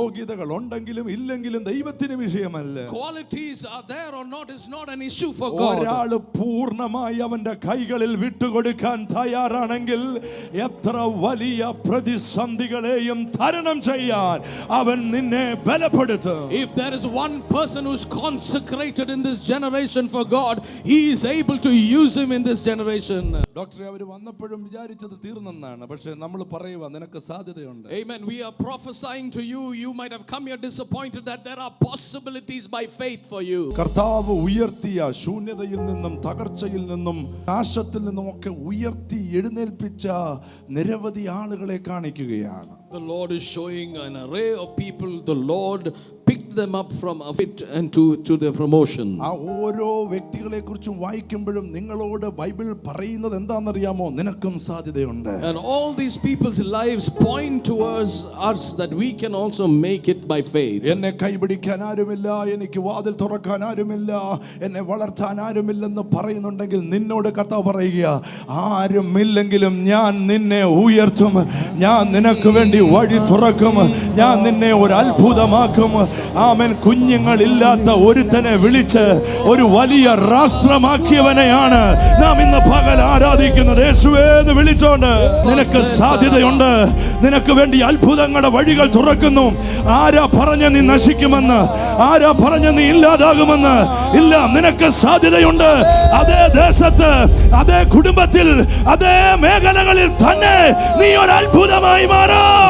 യോഗ്യതകൾ ഉണ്ടെങ്കിലും ഇല്ലെങ്കിലും ദൈവത്തിന് വിഷയമല്ല. Qualities are there or not is not an issue for God. ഒരാൾ പൂർണ്ണമായി അവന്റെ കൈകളിൽ വിട്ടുകൊടുക്കാൻ തയ്യാറാണെങ്കിൽ എത്ര വലിയ പ്രതിസന്ധികളെയും തരണം ചെയ്യാൻ അവൻ നിന്നെ ബലപ്പെടുത്തും. If there is one person who is consecrated in this generation for God, he is able to use him in this generation. ഡോക്ടറെ അവർ വന്നപ്പോഴും വിചാരിച്ചത് തീർന്നെന്നാണ്. പക്ഷേ നമ്മൾ പറയുക നിനക്ക് സാധ്യതയുണ്ട്. Amen. We are prophesying to you. You might have come here disappointed that there are possibilities by faith for you. കർത്താവ് ഉയർത്തിയ ശൂന്യതയിൽ നിന്നും തകർച്ചയിൽ നിന്നും നാശത്തിൽ നിന്നും ഒക്കെ ഉയർത്തി എഴുന്നേൽപ്പിച്ച നിരവധി ആളുകളെ കാണിക്കുകയാണ്. The Lord is showing an array of people. The Lord picked them up from a pit and to their promotion. ആ ഓരോ വ്യക്തികളെ കുറിച്ചും വായിക്കുമ്പോഴും നിങ്ങളോട് ബൈബിൾ പറയുന്നത് എന്താണെന്നറിയാമോ? നിനക്കും സാധ്യതയുണ്ട്. And all these people's lives point towards us that we can also make it by faith. എന്നെ കൈപിടിക്കാൻ ആരുമില്ല, എനിക്ക് വാതിൽ തുറക്കാൻ ആരുമില്ല, എന്നെ വളർത്താൻ ആരുമില്ലെന്ന് പറയുന്നുണ്ടെങ്കിൽ നിന്നോട് കർത്താവ് പറയുക, ആരുമില്ലെങ്കിലും ഞാൻ നിന്നെ ഉയർത്തും, ഞാൻ നിനക്ക് വേണ്ടി വഴി തുറക്കും, ഞാൻ നിന്നെ ഒരു അത്ഭുതമാക്കും. ആമേൻ. കുഞ്ഞുങ്ങളില്ലാത്ത ഒരുത്തനെ വിളിച്ച് ഒരു വലിയ രാഷ്ട്രമാക്കിയവനെയാണ് നാം ഇന്ന് പകൽ ആരാധിക്കുന്നത്. യേശുവേ എന്ന് വിളിച്ചോണ്ട് നിനക്ക് സാധ്യതയുണ്ട്. നിനക്ക് വേണ്ടി അത്ഭുതങ്ങളുടെ വഴികൾ തുറക്കുന്നു. ആരാ പറഞ്ഞ നീ നശിക്കുമെന്ന്? ആരാ പറഞ്ഞ നീ ഇല്ലാതാകുമെന്ന്? ഇല്ല, നിനക്ക് സാധ്യതയുണ്ട്. അതേ ദേശത്ത്, അതേ കുടുംബത്തിൽ, അതേ മേഖലകളിൽ തന്നെ നീ ഒരു അത്ഭുതമായി മാറാം.